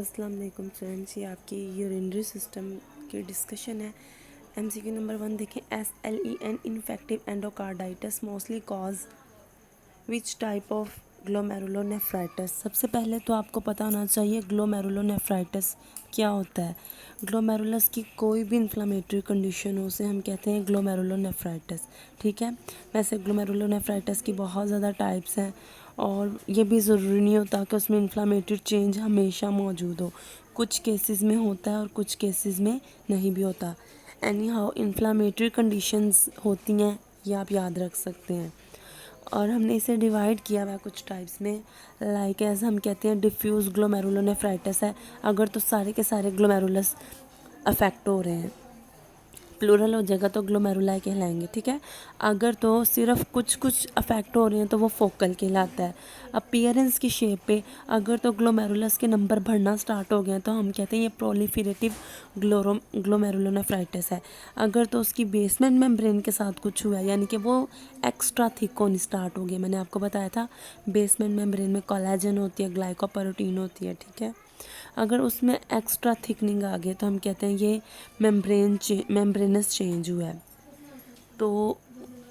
अस्सलाम वालेकुम स्टूडेंट्स, ये आपकी यूरिनरी सिस्टम की डिस्कशन है। एमसीक्यू नंबर 1 देखें। SLEN infective endocarditis mostly cause which type of glomerulonephritis. सबसे पहले तो आपको पता होना चाहिए ग्लोमेरुलोनेफ्राइटिस क्या होता है। ग्लोमेरुलस की कोई भी इन्फ्लामेटरी कंडीशन हो उसे हम कहते हैं ग्लोमेरुलोनेफ्राइटिस। ठीक है। वैसे ग्लोमेरुलोनेफ्राइटिस की बहुत ज़्यादा टाइप्स हैं और ये भी ज़रूरी नहीं होता कि उसमें इन्फ्लामेटरी चेंज हमेशा मौजूद हो। कुछ केसेस में होता है और कुछ केसेस में नहीं भी होता। एनी हाउ इन्फ्लामेटरी कंडीशंस होती हैं, ये आप याद रख सकते हैं। और हमने इसे डिवाइड किया हुआ है कुछ टाइप्स में। लाइक एज हम कहते हैं डिफ्यूज़ ग्लोमेरुलोनेफ्राइटिस है अगर तो सारे के सारे ग्लोमेरुलस अफेक्ट हो रहे हैं, प्लूरल हो जाएगा तो ग्लोमेरुलाई कहलाएंगे। ठीक है। अगर तो सिर्फ कुछ कुछ अफेक्ट हो रहे हैं तो वो फोकल कहलाता है। अपीयरेंस की शेप पे अगर तो ग्लोमेरुलस के नंबर बढ़ना स्टार्ट हो गए तो हम कहते हैं ये प्रोलिफरेटिव ग्लोमेरुलोनेफ्राइटिस है। अगर तो उसकी बेसमेंट मेम्ब्रेन के साथ कुछ हुआ है यानी कि वो एक्स्ट्रा थिक होनी स्टार्ट हो गई, मैंने आपको बताया था बेसमेंट मेम्ब्रेन में कोलेजन होती है, ग्लाइकोप्रोटीन होती है। ठीक है। अगर उसमें एक्स्ट्रा थिकनिंग आ गई तो हम कहते हैं ये मेम्ब्रेनस चेंज हुआ है। तो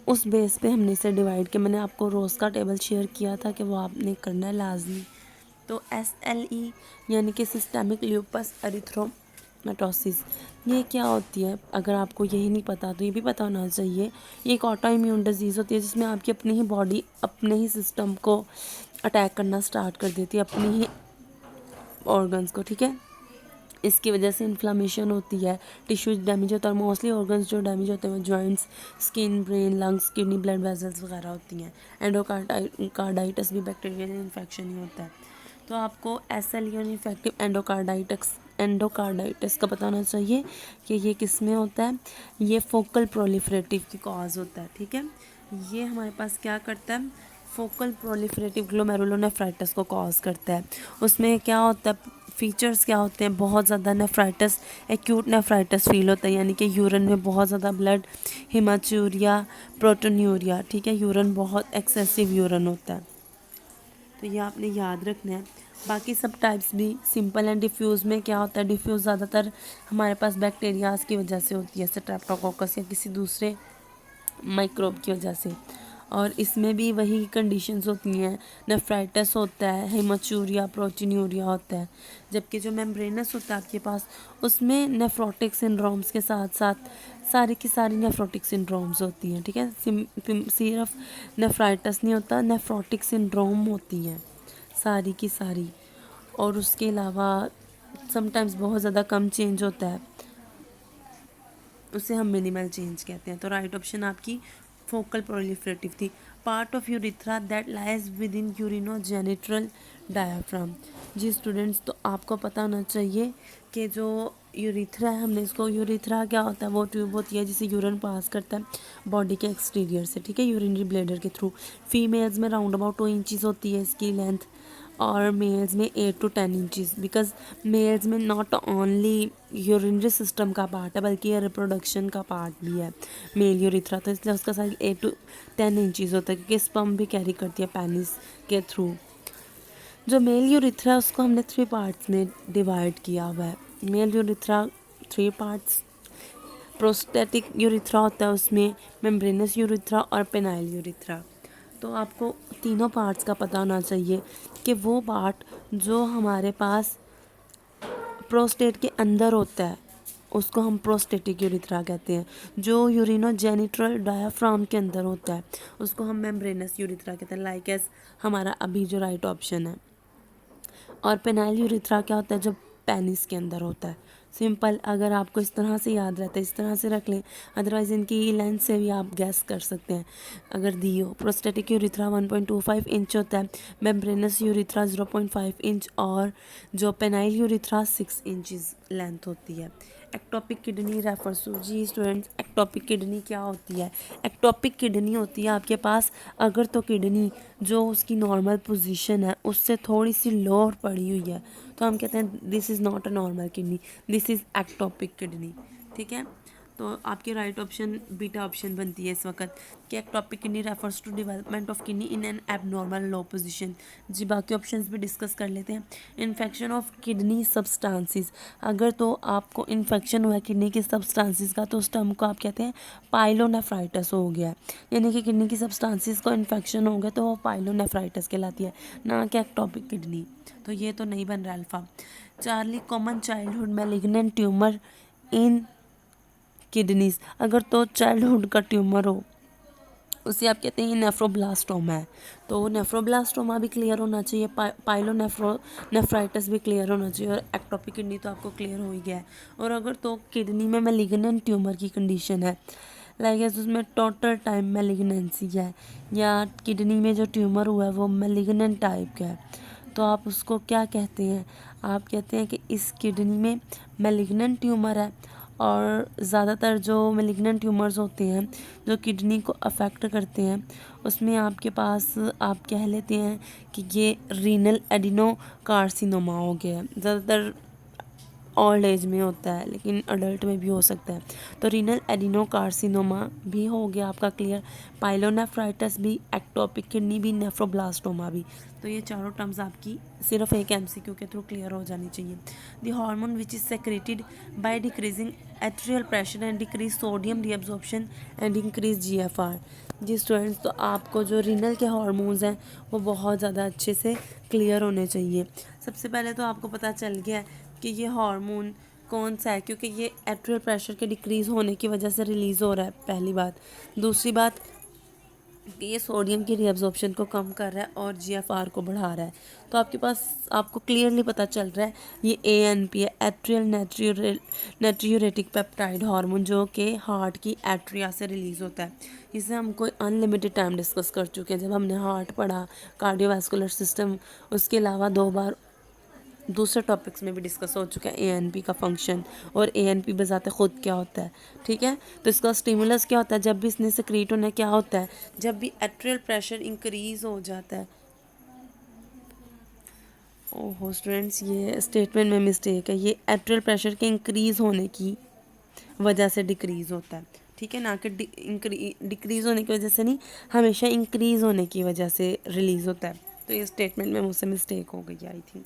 उस बेस पे हमने इसे डिवाइड किया। मैंने आपको रोज़ का टेबल शेयर किया था कि वो आपने करना है लाजमी। तो SLE यानी कि सिस्टेमिक ल्यूपस एरिथ्रोमेटोसिस, ये क्या होती है? अगर आपको यही नहीं पता तो ये भी पता होना चाहिए। ये एक ऑटो इम्यून डिजीज़ होती है जिसमें आपकी अपनी ही बॉडी अपने ही सिस्टम को अटैक करना स्टार्ट कर देती है, अपनी ही ऑर्गन्स को। ठीक है। इसकी वजह से इन्फ्लामेशन होती है, टिश्यूज डैमेज होता है और मोस्टली ऑर्गन्स जो डैमेज होते हैं वो joints, skin, brain, lungs, kidney, blood vessels वगैरह होती हैं। एंडोकार्डाइटिस भी बैक्टीरियल इन्फेक्शन ही होता है। तो आपको SLE इन्फेक्टिव एंडोकार्डाइटिस का पता होना चाहिए कि ये किस में होता है। ये फोकल प्रोलिफरेटिव की कॉज होता है। ठीक है। ये हमारे पास क्या करता है, फोकल प्रोलिफरेटिव ग्लोमेरुलोनेफ्राइटिस को कॉज करता है। उसमें क्या होता है, फीचर्स क्या होते हैं, बहुत ज़्यादा नेफ्राइटिस, एक्यूट नेफ्राइटिस फील होता है यानी कि यूरिन में बहुत ज़्यादा ब्लड, हिमाचूरिया, प्रोटोन्यूरिया। ठीक है। यूरिन बहुत एक्सेसिव यूरिन होता है, तो ये आपने याद रखना है। बाकी सब टाइप्स भी सिंपल एंड डिफ्यूज़ में क्या होता है, डिफ्यूज़ ज़्यादातर हमारे पास बैक्टीरियाज की वजह से होती है, स्ट्रेप्टोकोकस या किसी दूसरे माइक्रोब की वजह से। और इसमें भी वही कंडीशंस होती हैं, नेफ्राइटिस होता है, हेमाचूरिया, प्रोटीन्यूरिया होता है। जबकि जो मेम्ब्रेनस होता है आपके पास उसमें नेफ्रोटिक सिंड्रोम्स के साथ साथ सारी की सारी नेफ्रोटिक सिंड्रोम्स होती हैं। ठीक है। सिर्फ नेफ्राइटिस नहीं होता, नेफ्रोटिक सिंड्रोम होती हैं सारी की सारी। और उसके अलावा समटाइम्स बहुत ज़्यादा कम चेंज होता है, उसे हम मिनिमल चेंज कहते हैं। तो राइट ऑप्शन आपकी फोकल प्रोलिफरेटिव थी। Part of urethra that lies within urogenital diaphragm. जी स्टूडेंट्स, तो आपको पता होना चाहिए कि जो यूरिथ्रा है, हमने इसको, यूरिथ्रा क्या होता है, वो ट्यूब होती है जिसे यूरिन पास करता है बॉडी के एक्सटीरियर से। ठीक है। यूरिनरी ब्लैडर के थ्रू। फीमेल्स में राउंड अबाउट 2 इंचज़ होती है इसकी लेंथ और मेल्स में 8 to 10 इंचज़। बिकॉज मेल्स में नॉट ओनली यूरिनरी सिस्टम का पार्ट है बल्कि ये रिप्रोडक्शन का पार्ट भी है मेल यूरिथ्रा, तो इसलिए उसका साइज 8 to 10 इंचज़ होता है क्योंकि स्पर्म भी कैरी करती है पेनिस के थ्रू। जो मेल यूरिथ्रा उसको हमने 3 पार्ट्स में डिवाइड किया हुआ है। Male urethra 3 parts, prostatic urethra होता है उसमें, मेम्ब्रेनस यूरिथ्रा और पेनाइल यूरिथ्रा। तो आपको तीनों पार्ट्स का पता होना चाहिए कि वो पार्ट जो हमारे पास प्रोस्टेट के अंदर होता है उसको हम प्रोस्टेटिक यूरिथ्रा कहते हैं। जो यूरिनोजेनिटल डायाफ्राम के अंदर होता है उसको हम मेम्ब्रेनस यूरिथ्रा कहते हैं, लाइक एज हमारा अभी जो राइट ऑप्शन है। और पेनाइल यूरिथ्रा क्या होता है, जो पेनिस के अंदर होता है। सिंपल, अगर आपको इस तरह से याद रहता है इस तरह से रख लें, अदरवाइज़ इनकी लेंथ से भी आप गैस कर सकते हैं अगर दी हो। प्रोस्टेटिक यूरिथ्रा 1.25 इंच होता है, मेम्ब्रेनस यूरिथ्रा 0.5 इंच और जो पेनाइल यूरिथ्रा 6 इंचज़ लेंथ होती है। एक्टोपिक किडनी रेफर्स टू, जी स्टूडेंट्स, एक्टोपिक किडनी क्या होती है? एक्टोपिक किडनी होती है आपके पास अगर तो किडनी जो उसकी नॉर्मल पोजीशन है उससे थोड़ी सी लोअर पड़ी हुई है तो हम कहते हैं this is not a normal kidney, this is ectopic kidney. ठीक है। तो आपकी राइट ऑप्शन बीटा ऑप्शन बनती है इस वक्त कि ectopic kidney refers to development of kidney in an abnormal low position. जी बाकी ऑप्शंस भी डिस्कस कर लेते हैं। इन्फेक्शन ऑफ किडनी सब्सटेंसेस, अगर तो आपको इन्फेक्शन हुआ है किडनी के सब्सटेंसेस का तो उस टर्म को आप कहते हैं पाइलोनेफ्राइटिस हो गया है, यानी कि किडनी की सब्सटेंसेस को इन्फेक्शन हो गया तो वो पाइलोनेफ्राइटिस कहलाती है, ना कि एक्टोपिक किडनी। तो ये तो नहीं बन रहा alpha. Charlie common childhood malignant tumour इन किडनीज, अगर तो चाइल्डहुड का ट्यूमर हो उसे आप कहते हैं नेफ्रोब्लास्टोमा है, तो नेफ्रोब्लास्टोमा भी क्लियर होना चाहिए, नेफ्राइटिस भी क्लियर होना चाहिए, और एक्टोपिक किडनी तो आपको क्लियर हो ही गया है। और अगर तो किडनी में मैलिग्नेंट ट्यूमर की कंडीशन है, लाइक उसमें टोटल टाइम मैलिग्नेंसी है, या किडनी में जो ट्यूमर हुआ है वो मैलिग्नेंट टाइप का है, तो आप उसको क्या कहते हैं, आप कहते हैं कि इस किडनी में मैलिग्नेंट ट्यूमर है। और ज़्यादातर जो मैलिग्नेंट ट्यूमर्स होते हैं जो किडनी को अफेक्ट करते हैं उसमें आपके पास आप कह लेते हैं कि ये रीनल एडिनो कार्सिनोमा हो गया है। ज़्यादातर ओल्ड एज में होता है लेकिन अडल्ट में भी हो सकता है, तो रीनल एडिनो कार्सिनोमा भी हो गया आपका क्लियर, पाइलोनेफ्राइटिस भी, एक्टोपिक किडनी भी, नेफ्रोब्लास्टोमा भी। तो ये चारों टर्म्स आपकी सिर्फ एक एमसीक्यू के थ्रू क्लियर हो जानी चाहिए। The hormone which is secreted by decreasing atrial pressure and decrease sodium reabsorption and increase GFR. जी स्टूडेंट्स, तो आपको जो रीनल के हार्मोन्स हैं वो बहुत ज़्यादा अच्छे से क्लियर होने चाहिए। सबसे पहले तो आपको पता चल गया है कि ये हार्मोन कौन सा है, क्योंकि ये एट्रियल प्रेशर के डिक्रीज़ होने की वजह से रिलीज़ हो रहा है, पहली बात। दूसरी बात कि ये सोडियम की रीअब्जॉर्प्शन को कम कर रहा है और जीएफआर को बढ़ा रहा है। तो आपके पास आपको क्लियरली पता चल रहा है ये एएनपी है, एट्रियल नेट्रियूरेटिक पेप्टाइड हार्मोन, जो कि हार्ट की एट्रिया से रिलीज़ होता है। इसे हम कोई अनलिमिटेड टाइम डिस्कस कर चुके हैं जब हमने हार्ट पढ़ा, कार्डियोवैस्कुलर सिस्टम, उसके अलावा 2 बार दूसरे टॉपिक्स में भी डिस्कस हो चुका है एएनपी का फंक्शन, और एएनपी बजाते खुद क्या होता है। ठीक है, तो इसका स्टिमुलस क्या होता है, जब भी इसने सेक्रेट होना क्या होता है, जब भी एट्रियल प्रेशर इंक्रीज हो जाता है। ओहो स्टूडेंट्स, ये स्टेटमेंट में मिस्टेक है, ये एट्रियल प्रेशर के इंक्रीज होने की वजह से डिक्रीज होता है। ठीक है, ना कि डिक्रीज होने की वजह से नहीं, हमेशा इंक्रीज होने की वजह से रिलीज़ होता है। तो ये स्टेटमेंट में मुझसे मिस्टेक हो गई आई थिंक।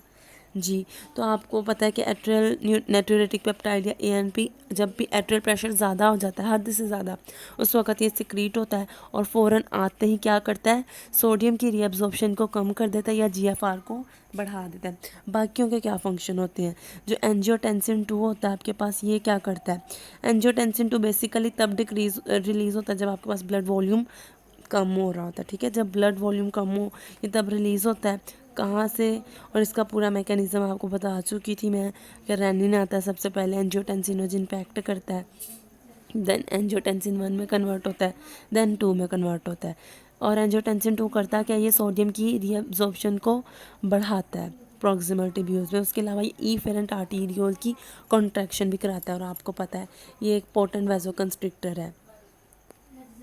जी, तो आपको पता है कि एट्रियल नेट्रियूरेटिक पेप्टाइड या एएनपी, जब भी एट्रियल प्रेशर ज़्यादा हो जाता है, हद से ज़्यादा, उस वक्त ये सिक्रीट होता है और फ़ौरन आते ही क्या करता है, सोडियम की रीअब्जॉर्प्शन को कम कर देता है या जीएफआर को बढ़ा देता है। बाकियों के क्या फंक्शन होते हैं, जो एंजियोटेंसिन 2 होता है आपके पास, ये क्या करता है, एंजियोटेंसिन 2 बेसिकली तब रिलीज़ होता है जब आपके पास ब्लड वॉल्यूम कम हो रहा होता है। ठीक है, जब ब्लड वॉल्यूम कम हो ये तब रिलीज़ होता है, कहाँ से, और इसका पूरा मैकेनिज़्म आपको बता चुकी थी मैं कि रेनिन आता है सबसे पहले, एंजियोटेंसिनोजिन पैक्ट करता है, देन एंजियोटेंसिन 1 में कन्वर्ट होता है, देन 2 में कन्वर्ट होता है। और एंजियोटेंसिन 2 करता है क्या, ये सोडियम की रीअब्जॉर्प्शन को बढ़ाता है प्रॉक्सिमल ट्यूब्यूल्स में। उसके अलावा ये इफेरेंट आर्टीरियोल की कॉन्ट्रैक्शन भी कराता है, और आपको पता है ये एक पोटेंट वैसोकंस्ट्रिक्टर है,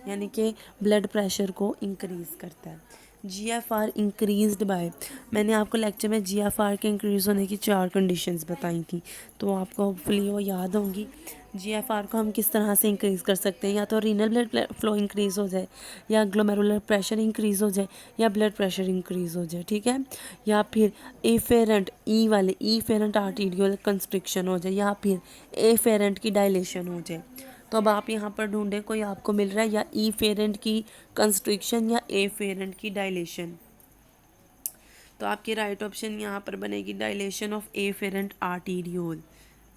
यानी कि ब्लड प्रेशर को इंक्रीज़ करता है। जीएफआर इंक्रीज्ड बाय, मैंने आपको लेक्चर में जीएफआर के इंक्रीज़ होने की 4 कंडीशंस बताई थी, तो आपको होपफुली वो याद होंगी। जीएफआर को हम किस तरह से इंक्रीज़ कर सकते हैं, या तो रीनल ब्लड फ्लो इंक्रीज़ हो जाए, या ग्लोमेरुलर प्रेशर इंक्रीज़ हो जाए, या ब्लड प्रेशर इंक्रीज़ हो जाए। ठीक है, या फिर एफेरेंट इफेरेंट आर्टीरियल कंस्ट्रिक्शन हो जाए, या फिर एफेरेंट की डायलेशन हो जाए। तो अब आप यहाँ पर ढूंढें कोई आपको मिल रहा है या ई फेरेंट की कंस्ट्रिक्शन या ए फेरेंट की डायलेशन। तो आपकी राइट ऑप्शन यहाँ पर बनेगी डायलेशन ऑफ ए फेरेंट आर्टीरियोल,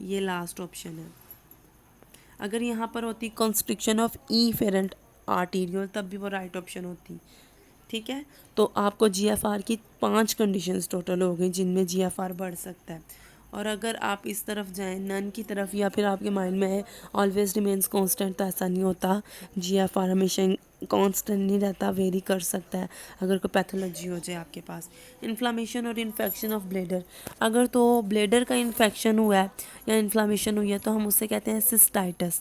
ये लास्ट ऑप्शन है। अगर यहाँ पर होती कंस्ट्रिक्शन ऑफ ई फेरेंट आर्टीरियोल तब भी वो राइट ऑप्शन होती। ठीक है, तो आपको जीएफआर की 5 कंडीशंस टोटल हो गई जिनमें जीएफआर बढ़ सकता है। और अगर आप इस तरफ जाएं नन की तरफ, या फिर आपके माइंड में है ऑलवेज रिमेन्स कांस्टेंट, तो ऐसा नहीं होता, जीएफआर हमेशा कांस्टेंट नहीं रहता, वेरी कर सकता है अगर कोई पैथोलॉजी हो जाए आपके पास। इन्फ्लामेशन और इन्फेक्शन ऑफ ब्लेडर, अगर तो ब्लेडर का इन्फेक्शन हुआ है या इन्फ्लामेशन हुई है तो हम उससे कहते हैं सिस्टाइटिस।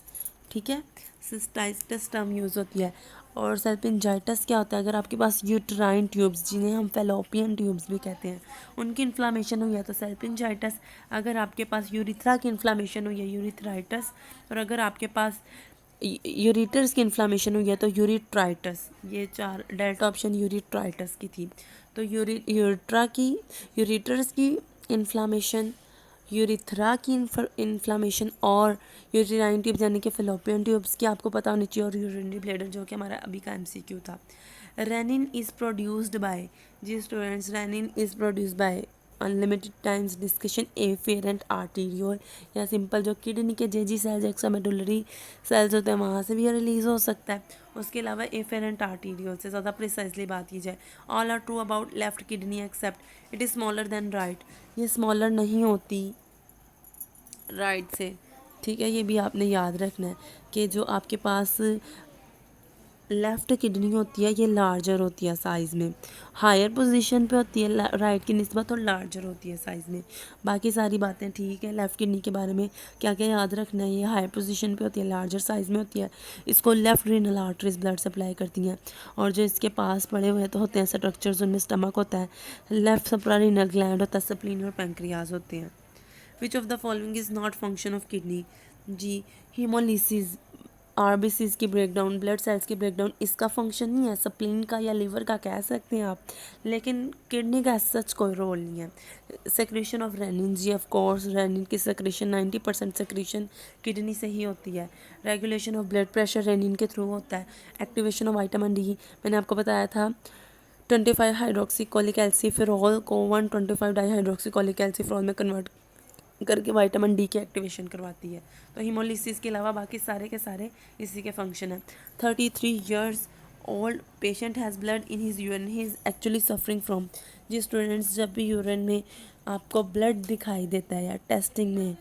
ठीक है, सिस्टाइटिस टर्म यूज़ होती है। और सल्पिंजाइटिस क्या होता है, अगर आपके पास यूट्राइन ट्यूब्स जिन्हें हम फेलोपियन ट्यूब्स भी कहते हैं उनकी इन्फ्लामेशन हुई है तो सल्पिंजाइटिस। अगर आपके पास यूरिथ्रा की इन्फ्लामेशन हुई है यूरिथ्राइटिस। और अगर आपके पास यूरिटर्स की इन्फ्लामेशन हुई है तो यूरिट्राइटिस। ये चार डेल्टा ऑप्शन यूरिट्राइटिस की थी। तो यूरिटर्स की इन्फ्लामेशन, यूरिथ्रा की इन्फ्लामेशन और यूरिनाइन ट्यूब्स यानी कि फेलोपियन ट्यूब्स की आपको पता होनी चाहिए, और यूरिनरी ब्लैडर जो कि हमारा अभी का एमसीक्यू था। रेनिन इज़ प्रोड्यूस्ड बाय, जी students, renin is produced by unlimited times discussion afferent arteriole, या सिंपल जो किडनी के जेजी सेल्स एक्स्ट्रामेडुलरी सेल्स होते हैं वहाँ से भी रिलीज हो सकता है। उसके अलावा एफेरेंट आर्टीरियोल से ज़्यादा प्रिसाइजली बात की जाए, all are true about left kidney except it is smaller than right. ये स्मॉलर नहीं होती राइट से, ठीक है। ये भी आपने याद रखना है कि जो आपके पास लेफ़्ट किडनी होती है ये लार्जर होती है साइज़ में, हायर पोजीशन पे होती है राइट की निस्बत और लार्जर होती है साइज़ में। बाकी सारी बातें ठीक है। लेफ़्ट किडनी के बारे में क्या क्या याद रखना है, ये हायर पोजीशन पे होती है, लार्जर साइज़ में होती है, इसको left renal arteries blood supply करती हैं। और जो इसके पास पड़े हुए तो होते हैं स्ट्रक्चर्स, उनमें स्टमक होता है, लेफ़्ट सप्रारीनल ग्लैंड होता है, स्प्लीन और पैंक्रियाज होते हैं। Which of the following is not function of kidney, जी हीमोलिसिस, आरबीसीज की ब्रेकडाउन, ब्लड सेल्स की ब्रेकडाउन इसका फंक्शन नहीं है, स्प्लीन का या लीवर का कह सकते हैं आप, लेकिन किडनी का सच कोई रोल नहीं है। सेक्रेशन ऑफ रेनिन, जी ऑफ कोर्स रेनिन की सेक्रेशन 90% सेक्रेशन किडनी से ही होती है। Regulation of blood pressure renin के थ्रू होता है। एक्टिवेशन ऑफ विटामिन डी, मैंने आपको बताया था 25 हाइड्रोक्सीकोलिक एल्सीफेरॉल को 125 डाईहाइड्रोक्सीकोलिक एल्सीफेरॉल में कन्वर्ट करके विटामिन डी की एक्टिवेशन करवाती है। तो हीमोलिसिस के अलावा बाकी सारे के सारे इसी के फंक्शन है। 33 years old patient has blood in his urine, he is actually suffering from, जी स्टूडेंट्स, जब भी यूरिन में आपको ब्लड दिखाई देता है या टेस्टिंग में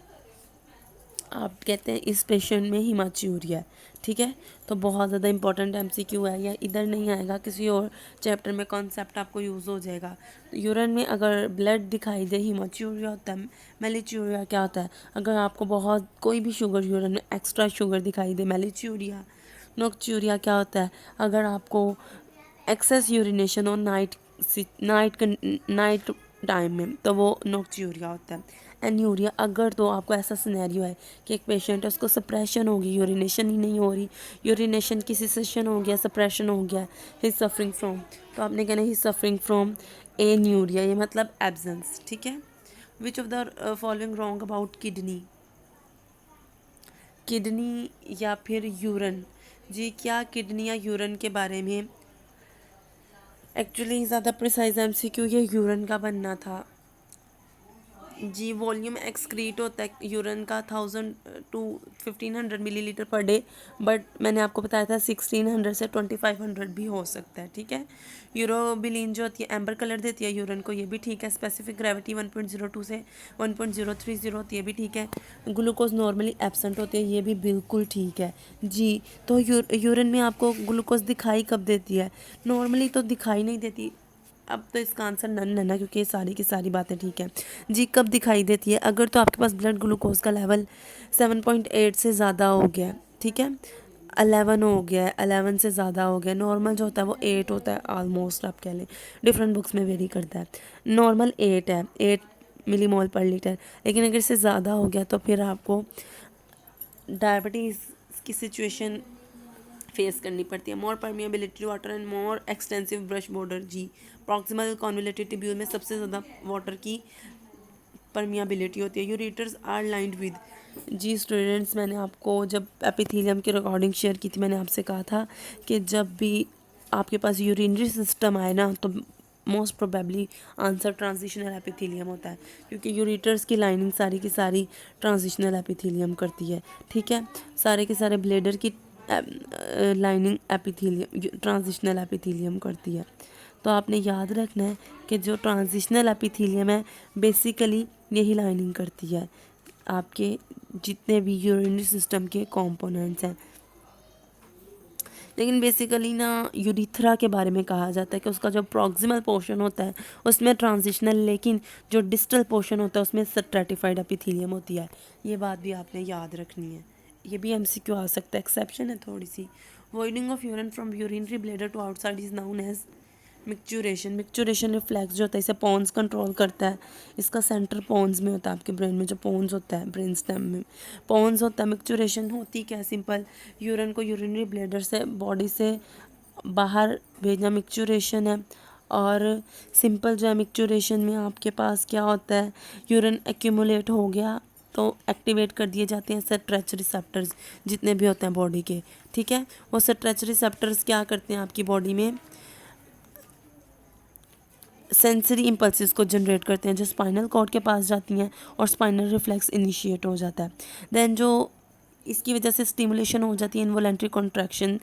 आप कहते हैं इस पेशेंट में हीमाच्यूरिया है, ठीक है। तो बहुत ज़्यादा इंपॉर्टेंट एमसीक्यू है, या इधर नहीं आएगा किसी और चैप्टर में कॉन्सेप्ट आपको यूज़ हो जाएगा। तो यूरिन में अगर ब्लड दिखाई दे हीमाच्यूरिया होता है। मेलिच्यूरिया क्या होता है, अगर आपको बहुत कोई भी शुगर यूरिन में एक्स्ट्रा शुगर दिखाई दे, मेलिच्यूरिया। नोक्च्यूरिया क्या होता है, अगर आपको एक्सेस यूरिनेशन और नाइट टाइम में तो वो नोक्च्यूरिया होता है। एन्यूरिया, अगर तो आपको ऐसा सिनेरियो है कि एक पेशेंट है उसको सप्रेशन होगी, यूरिनेशन ही नहीं हो रही, यूरिनेशन की सिसेशन हो गया, सप्रेशन हो गया, ही सफरिंग फ्रॉम, तो आपने कहना ही सफरिंग फ्रॉम एन्यूरिया, ये मतलब एब्सेंस, ठीक है। विच of the following wrong about kidney, kidney या फिर यूरन, जी क्या किडनी या यूरन के बारे में एक्चुअली ज़्यादा प्रिसाइज एमसीक्यू ये यूरन का बनना था। जी वॉल्यूम एक्सक्रीट होता है यूरिन का 1000 to 1500 millilitre per day, but मैंने आपको बताया था 1600 से 2500 भी हो सकता है, ठीक है। यूरोबिलिन जो होती है एम्बर कलर देती है यूरिन को, ये भी ठीक है। स्पेसिफिक ग्रेविटी 1.02 से 1.030 होती है, भी ठीक है। ग्लूकोज नॉर्मली एब्सेंट होती है, ये भी बिल्कुल ठीक है जी। तो यूरिन में आपको ग्लूकोज दिखाई कब देती है, नॉर्मली तो दिखाई नहीं देती। अब तो इसका आंसर नन है ना, क्योंकि ये सारी की सारी बातें ठीक है जी। कब दिखाई देती है, अगर तो आपके पास ब्लड ग्लूकोज का लेवल 7.8 से ज़्यादा हो गया, ठीक है, 11 हो गया है, 11 से ज़्यादा हो गया। नॉर्मल जो होता है वो 8 होता है ऑलमोस्ट, आप कह लें, डिफरेंट बुक्स में वेरी करता है। नॉर्मल 8 है, 8 मिलीमोल पर लीटर, लेकिन अगर इससे ज़्यादा हो गया तो फिर आपको डायबिटीज़ की सिचुएशन फेस करनी पड़ती है। More permeability water and more extensive brush border, जी प्रॉक्सिमल कॉन्वोल्यूटेड ट्यूब्यूल में सबसे ज़्यादा वाटर की परमिएबिलिटी होती है। यूरेटर्स आर लाइंड विद, जी स्टूडेंट्स, मैंने आपको जब एपिथेलियम की रिकॉर्डिंग शेयर की थी मैंने आपसे कहा था कि जब भी आपके पास यूरिनरी सिस्टम आए ना तो most probably answer transitional epithelium होता है, क्योंकि यूरेटर्स की लाइनिंग सारी की सारी ट्रांजिशनल एपिथेलियम करती है, ठीक है। सारे के सारे ब्लेडर की लाइनिंग एपिथेलियम ट्रांजिशनल एपिथेलियम करती है। तो आपने याद रखना है कि जो ट्रांजिशनल एपिथेलियम है बेसिकली यही लाइनिंग करती है आपके जितने भी यूरिनरी सिस्टम के कंपोनेंट्स हैं। लेकिन बेसिकली ना यूरिथ्रा के बारे में कहा जाता है कि उसका जो प्रॉक्सिमल पोर्शन होता है उसमें ट्रांजिशनल, लेकिन जो डिस्टल पोर्शन होता है उसमें स्ट्रैटिफाइड एपिथेलियम होती है। ये बात भी आपने याद रखनी है। ये भी एमसीक्यू आ सकता है, एक्सेप्शन है थोड़ी सी। Voiding of urine from urinary bladder to outside is known as micturition. Micturition reflex जो होता है इसे पोन्स कंट्रोल करता है। इसका सेंटर पोन्स में होता है, आपके ब्रेन में जो पोन्स होता है, ब्रेन स्टेम में पोन्स होता है। मिक्चुरेशन होती क्या है, सिंपल यूरिन को यूरिनरी ब्लैडर से बॉडी से बाहर भेजना मिक्चुरेशन है। और सिंपल जो है मिक्चुरेशन में आपके पास क्या होता है, यूरिन एक्यूमुलेट हो गया तो एक्टिवेट कर दिए जाते हैं स्ट्रेच रिसेप्टर्स जितने भी होते हैं बॉडी के, ठीक है। वो स्ट्रेच रिसेप्टर्स क्या करते हैं आपकी बॉडी में, सेंसरी इम्पल्सिस को जनरेट करते हैं जो स्पाइनल कॉर्ड के पास जाती हैं और स्पाइनल रिफ्लेक्स इनिशिएट हो जाता है। देन जो इसकी वजह से स्टिमुलेशन हो जाती है इनवॉलेंट्री कॉन्ट्रैक्शन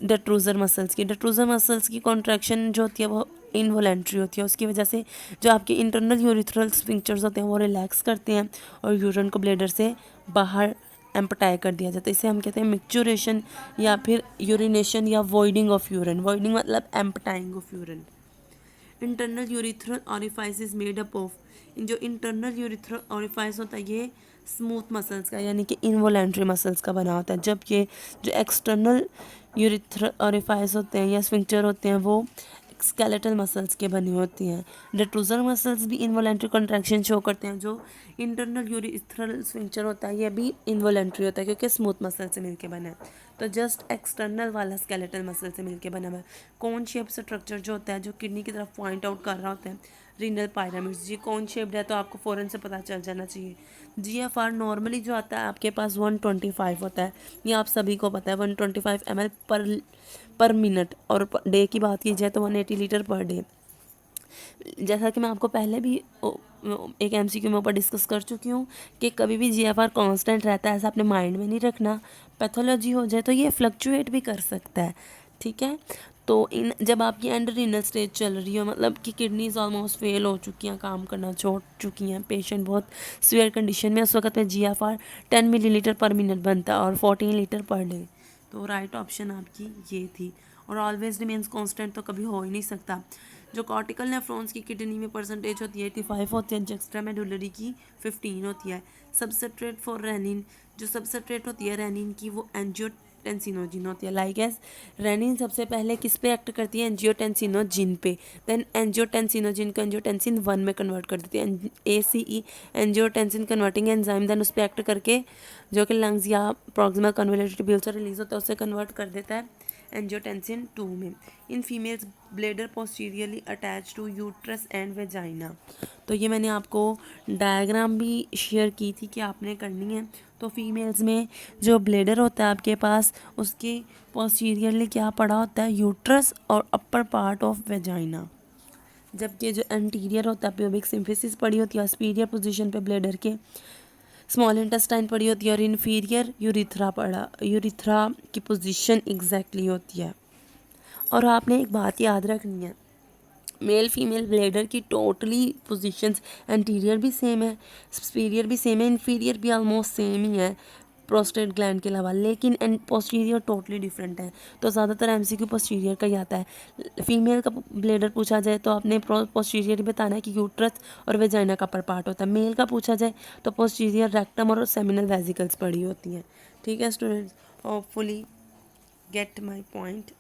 डेट्रूजर मसल्स की। डेट्रूजर मसल्स की कॉन्ट्रैक्शन जो होती है वो इनवॉलेंट्री होती है, उसकी वजह से जो आपके इंटरनल यूरिथ्रल स्फिंक्चर्स होते हैं वो रिलैक्स करते हैं और यूरिन को ब्लैडर से बाहर एम्पटाई कर दिया जाता है। इसे हम कहते हैं मिक्चुरेशन या फिर यूरिनेशन या वॉइडिंग ऑफ यूरिन। वॉइडिंग मतलब emptying of urine. Internal urethral orifice is made up of, जो इंटरनल यूरिथ्रल ऑरिफाइस होता है ये स्मूथ मसल्स का यानी कि इनवॉलेंट्री मसल्स का बना होता है, जब ये जो एक्सटर्नल यूरिथ्रल ऑरिफाइस होते हैं या स्फिंक्टर होते हैं वो स्केलेटल मसल्स के बनी होती हैं। डेट्रूजर मसल्स भी इनवॉलेंट्री कॉन्ट्रैक्शन शो करते हैं। जो इंटरनल यूरिथ्रल स्फिंक्टर होता है ये भी इनवॉलेंट्री होता है क्योंकि स्मूथ मसल से मिलके बना है। तो जस्ट एक्सटर्नल वाला स्केलेटल मसल से मिलके बना हुआ है। कौन शेप स्ट्रक्चर जो होता है जो किडनी की तरफ पॉइंट आउट कर रहा होता है, रीनल पायरामिड्स। ये कौन शेप्ड है तो आपको फ़ौरन से पता चल जाना चाहिए। जीएफआर नॉर्मली जो आता है आपके पास 125 होता है, ये आप सभी को पता है। 125 ml पर मिनट, और डे की बात की जाए तो 180 लीटर पर डे। जैसा कि मैं आपको पहले भी एक एमसीक्यू में ऊपर डिस्कस कर चुकी हूँ कि कभी भी जीएफआर कांस्टेंट रहता है ऐसा अपने माइंड में नहीं रखना। पैथोलॉजी हो जाए तो ये फ्लक्चुएट भी कर सकता है, ठीक है। तो इन जब आपकी एंड रीनल स्टेज चल रही हो, मतलब कि किडनीज ऑलमोस्ट फेल हो चुकी हैं, काम करना छोड़ चुकी हैं, पेशेंट बहुत सीवियर कंडीशन में, उस वक्त में जीएफआर 10 मिलीलीटर पर मिनट बनता है और 14 लीटर पर डे। तो राइट ऑप्शन आपकी ये थी। और ऑलवेज रिमेन्स कांस्टेंट तो कभी हो ही नहीं सकता। जो कॉर्टिकल नेफ्रॉन्स की किडनी में परसेंटेज होती है 85 होती है, जो एक्स्ट्रा मेडुलरी की 15 होती है। सबस्ट्रेट फॉर रेनिन, जो सबस्ट्रेट होती है रेनिन की वो एंजियोटेंसिनोजिन होती है। लाइक एज रेनिन सबसे पहले किस पे एक्ट करती है, एंजियोटेंसिनोजिन पे। देन एंजियोटेंसिनोजिन को एंजियोटेंसिन 1 में कन्वर्ट कर देती है, ACE angiotensin converting enzyme. Then उस पर एक्ट करके जो कि लंग्स या प्रॉक्सिमल कन्वोल्यूटेड ट्यूब्यूल से रिलीज होता है उसे कन्वर्ट कर देता है एंजियोटेंसिन 2 में। In females bladder posteriorly attach to uterus and vagina. तो ये मैंने आपको डायग्राम भी शेयर की थी कि आपने करनी है। तो फीमेल्स में जो ब्लेडर होता है आपके पास उसके पोस्टीरियरली क्या पड़ा होता है, यूट्रस और अपर पार्ट ऑफ वेजाइना। जबकि जो एंटीरियर होता है प्यूबिक सिम्फिसिस पड़ी होती है, स्पीरियर पोजीशन पे ब्लेडर के स्मॉल इंटेस्टाइन पड़ी होती है और इन्फीरियर यूरिथ्रा की पोजीशन एग्जैक्टली होती है। और आपने एक बात याद रखनी है, मेल फीमेल ब्लेडर की टोटली पोजीशंस एंटीरियर भी सेम है, सुपीरियर भी सेम है, इन्फीरियर भी ऑलमोस्ट सेम ही है प्रोस्टेट ग्लैंड के अलावा, लेकिन पोस्टीरियर टोटली डिफरेंट है। तो ज़्यादातर एमसीक्यू पोस्टीरियर का ही आता है। फीमेल का ब्लेडर पूछा जाए तो आपने पोस्टीरियर ही बताना है कि यूट्रस और वेजाइना का अपर पार्ट होता है। मेल का पूछा जाए तो पोस्टीरियर रेक्टम और सेमिनल वेसिकल्स पड़ी होती हैं। ठीक है students, hopefully get my point.